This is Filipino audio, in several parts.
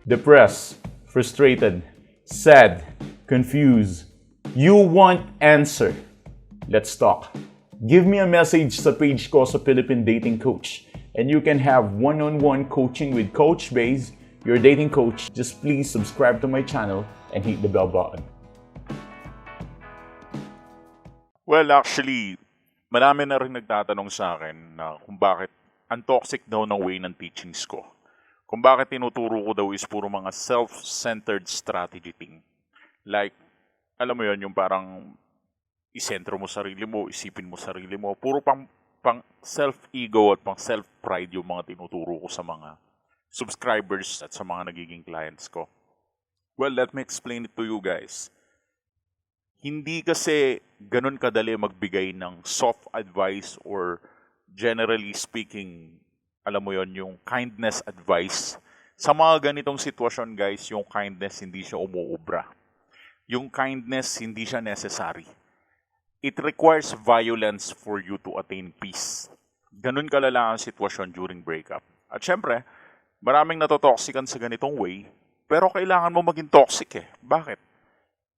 Depressed, frustrated, sad, confused. You want answer. Let's talk. Give me a message sa page ko sa Philippine Dating Coach and you can have one-on-one coaching with Coach Baze, your dating coach. Just please subscribe to my channel and hit the bell button. Well, actually, marami na rin nagtatanong sa akin na kung bakit ang toxic daw ng way ng teachings ko. Kung bakit tinuturo ko daw is puro mga self-centered strategy thing. Like, alam mo yon yung parang isentro mo sarili mo, isipin mo sarili mo. Puro pang self-ego at pang self-pride yung mga tinuturo ko sa mga subscribers at sa mga nagiging clients ko. Well, let me explain it to you guys. Hindi kasi ganun kadali magbigay ng soft advice or generally speaking, alam mo yon yung kindness advice. Sa mga ganitong sitwasyon guys, yung kindness hindi siya umuubra. Yung kindness hindi siya necessary. It requires violence for you to attain peace. Ganun kalala ang sitwasyon during breakup. At syempre, maraming natotoxican sa ganitong way, pero kailangan mo maging toxic eh. Bakit?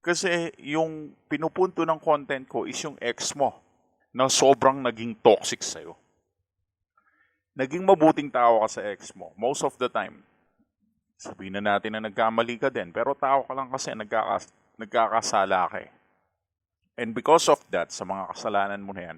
Kasi yung pinupunto ng content ko is yung ex mo na sobrang naging toxic sa'yo. Naging mabuting tao ka sa ex mo most of the time. Sabihin na natin na nagkamali ka din, pero tao ka lang kasi nagkakasala ka eh. And because of that, sa mga kasalanan mo na yan,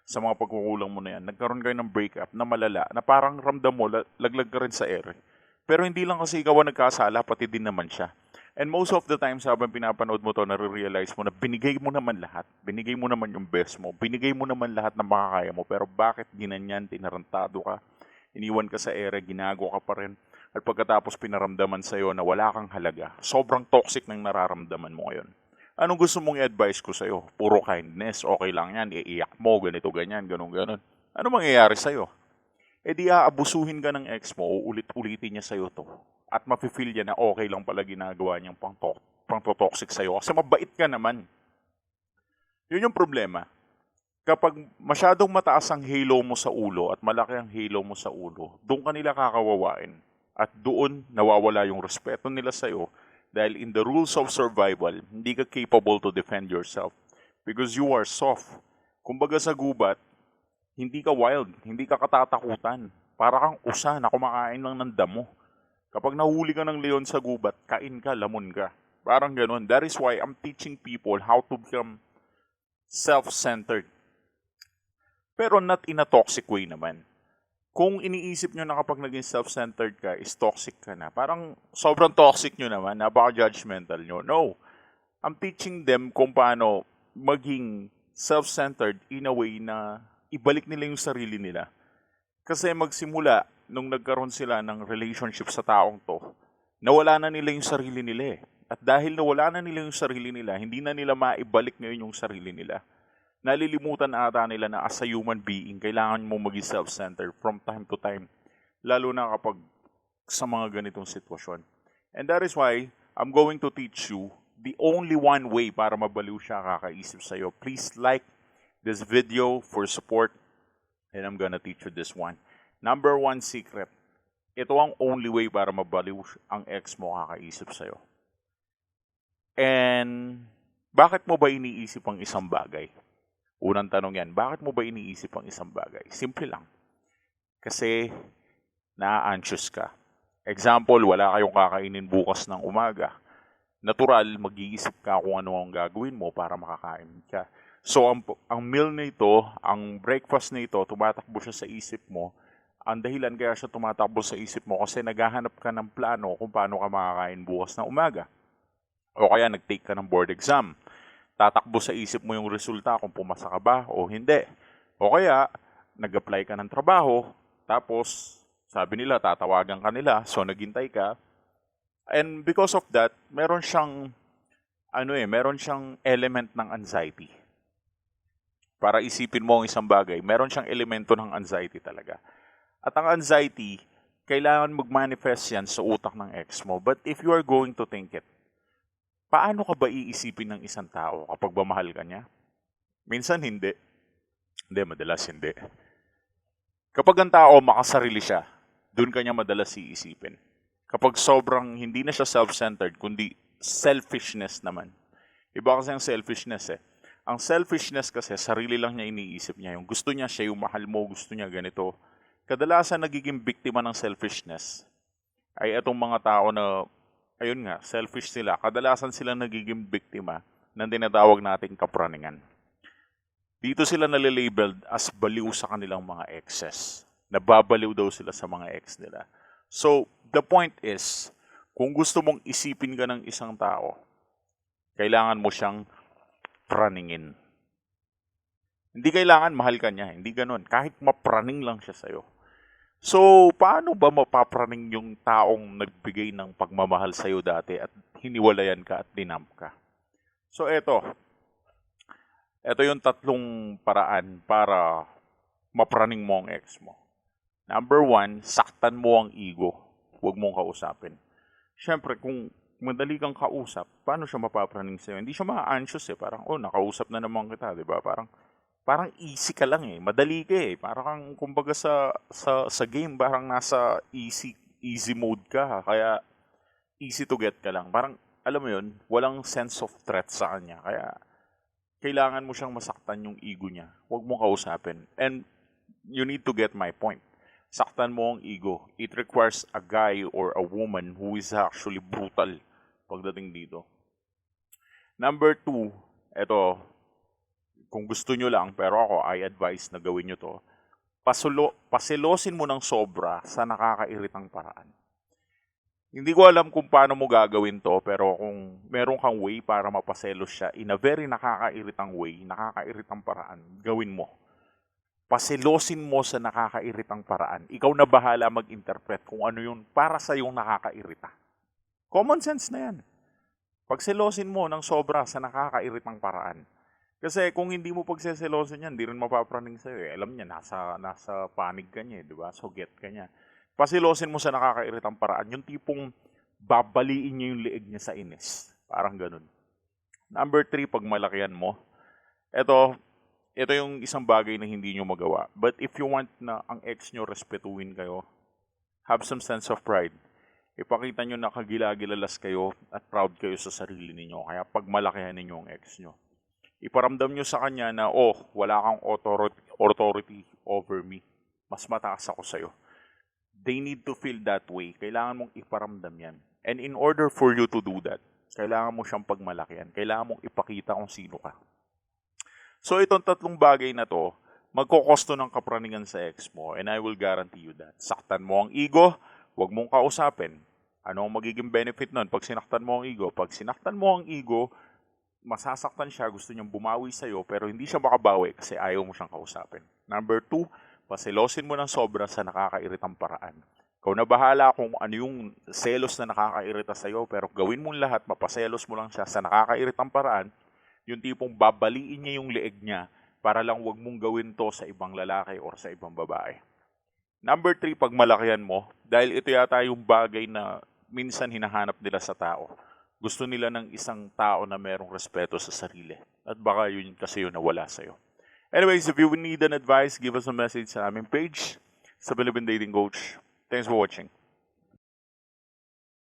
sa mga pagkukulang mo na yan, nagkaroon kayo ng breakup na malala, na parang ramdam mo, laglag ka rin sa ere. Pero hindi lang kasi ikaw ang nagkasala, pati din naman siya. And most of the time, habang pinapanood mo to, nare-realize mo na binigay mo naman lahat. Binigay mo naman yung best mo. Binigay mo naman lahat ng makakaya mo. Pero bakit ginanyan, tinarantado ka, iniwan ka sa ere, ginago ka pa rin. At pagkatapos pinaramdaman sa'yo na wala kang halaga, sobrang toxic ng nararamdaman mo ngayon. Anong gusto mong i-advise ko sa'yo? Puro kindness, okay lang yan, iiyak mo, ganito, ganyan, ganun. Ano mangyayari sa'yo? E di aabusuhin ka ng ex mo, ulit-ulitin niya sa'yo to. At mafe-feel niya na okay lang pala ginagawa niyang pang-toxic sa'yo. Kasi mabait ka naman. Yun yung problema. Kapag masyadong mataas ang halo mo sa ulo at malaki ang halo mo sa ulo, doon ka nila kakawawain. At doon nawawala yung respeto nila sa'yo dahil in the rules of survival, hindi ka capable to defend yourself because you are soft. Kumbaga sa gubat, hindi ka wild, hindi ka katatakutan. Para kang usa na kumakain lang ng damo. Kapag nahuli ka ng leon sa gubat, kain ka, lamon ka. Parang ganun. That is why I'm teaching people how to become self-centered. Pero not in a toxic way naman. Kung iniisip nyo na kapag naging self-centered ka, is toxic ka na. Parang sobrang toxic nyo naman, napaka-judgmental nyo. No. I'm teaching them kung paano maging self-centered in a way na ibalik nila yung sarili nila. Kasi magsimula, nung nagkaroon sila ng relationship sa taong to, nawala na nila yung sarili nila eh. At dahil nawala na nila yung sarili nila, hindi na nila maibalik ngayon yung sarili nila. Nalilimutan ata nila na as a human being, kailangan mo maging self-centered from time to time. Lalo na kapag sa mga ganitong sitwasyon. And that is why, I'm going to teach you the only one way para mabaliw siya kakaisip sa'yo. Please like this video for support. And I'm gonna teach you this one. Number one secret. Ito ang only way para mabaliw ang ex mo kakaisip sa'yo. And bakit mo ba iniisip ang isang bagay? Unang tanong yan, bakit mo ba iniisip ang isang bagay? Simple lang. Kasi na-anxious ka. Example, wala kayong kakainin bukas ng umaga. Natural, mag-iisip ka kung ano ang gagawin mo para makakain ka. So, ang meal na ito, ang breakfast na ito, tumatakbo siya sa isip mo. Ang dahilan kaya siya tumatakbo sa isip mo kasi naghahanap ka ng plano kung paano ka makakain bukas na umaga. O kaya nag-take ka ng board exam. Tatakbo sa isip mo yung resulta kung pumasa ka ba o hindi. O kaya, nag-apply ka ng trabaho, tapos sabi nila, tatawagan ka nila, so naghintay ka. And because of that, meron siyang element ng anxiety. Para isipin mo ang isang bagay, meron siyang elemento ng anxiety talaga. At ang anxiety, kailangan mag-manifest yan sa utak ng ex mo. But if you are going to think it, paano ka ba iisipin ng isang tao kapag mahal ka niya? Minsan hindi. Hindi, madalas hindi. Kapag ang tao makasarili siya, doon ka niya madalas iisipin. Kapag sobrang hindi na siya self-centered, kundi selfishness naman. Iba kasi ang selfishness eh. Ang selfishness kasi, sarili lang niya iniisip niya. Yung gusto niya, siya yung mahal mo, gusto niya ganito. Kadalasan nagiging biktima ng selfishness ay itong mga tao na, ayun nga, selfish sila. Kadalasan sila nagiging biktima ng tinatawag nating kapraningan. Dito sila nalilabeled as baliw sa kanilang mga exes. Nababaliw daw sila sa mga ex nila. So, the point is, kung gusto mong isipin ka ng isang tao, kailangan mo siyang praningin. Hindi kailangan mahal ka niya, hindi ganun. Kahit mapraning lang siya sa'yo. So, paano ba mapapraning yung taong nagbigay ng pagmamahal sa'yo dati at hiniwalayan ka at dinamp ka? So, eto yung tatlong paraan para mapraning mo ang ex mo. Number 1, saktan mo ang ego. Huwag mong kausapin. Siyempre, kung madali kang kausap, paano siya mapapraning sa'yo? Hindi siya ma-anxious eh. Parang, nakausap na naman kita, di ba? Parang easy ka lang eh. Madali ka eh. Parang kang, kumbaga sa game, parang nasa easy mode ka. Kaya, easy to get ka lang. Parang, alam mo yun, walang sense of threat sa kanya. Kaya, kailangan mo siyang masaktan yung ego niya. Huwag mong kausapin. And, you need to get my point. Saktan mo ang ego. It requires a guy or a woman who is actually brutal pagdating dito. Number 2, eto, kung gusto nyo lang, pero ako, I advise na gawin nyo to, paselosin mo ng sobra sa nakakairitang paraan. Hindi ko alam kung paano mo gagawin to, pero kung meron kang way para mapaselos siya in a very nakakairitang way, nakakairitang paraan, gawin mo. Paselosin mo sa nakakairitang paraan. Ikaw na bahala mag-interpret kung ano yun para sa yung nakakairita. Common sense na yan. Pagselosin mo ng sobra sa nakakairitang paraan. Kasi kung hindi mo pagseselosin yan, hindi rin mapapraning sa'yo. Eh. Alam niya, nasa panig ka niya, di ba? So get ka niya. Pasilosin mo sa nakakairitang paraan. Yung tipong babaliin niya yung leeg niya sa inis. Parang ganun. Number 3, pag malakihan mo. Ito yung isang bagay na hindi nyo magawa. But if you want na ang ex nyo respetuhin kayo, have some sense of pride. Ipakita nyo na kagila-gilalas kayo at proud kayo sa sarili ninyo. Kaya pagmalakihan ninyo ang ex nyo. Iparamdam nyo sa kanya na, wala kang authority over me. Mas mataas ako sa'yo. They need to feel that way. Kailangan mong iparamdam yan. And in order for you to do that, kailangan mo siyang pagmalakihan. Kailangan mong ipakita kung sino ka. So itong tatlong bagay na to, magkokosto ng kapraningan sa ex mo, and I will guarantee you that. Saktan mo ang ego, huwag mong kausapin. Ano ang magiging benefit nun pag sinaktan mo ang ego? Pag sinaktan mo ang ego, masasaktan siya, gusto niyang bumawi sa'yo, pero hindi siya makabawi kasi ayaw mo siyang kausapin. Number 2, pasilosin mo ng sobra sa nakakairitang paraan. Ikaw na bahala kung ano yung selos na nakakairita sa'yo, pero gawin mong lahat, mapaselos mo lang siya sa nakakairitang paraan, yung tipong babaliin niya yung leeg niya para lang wag mong gawin to sa ibang lalaki or sa ibang babae. Number 3, pag malakihan mo, dahil ito yata yung bagay na minsan hinahanap nila sa tao. Gusto nila ng isang tao na merong respeto sa sarili. At baka yun kasi yun nawala sa'yo. Anyways, if you need an advice, give us a message sa aming page sa Philippine Dating Coach. Thanks for watching.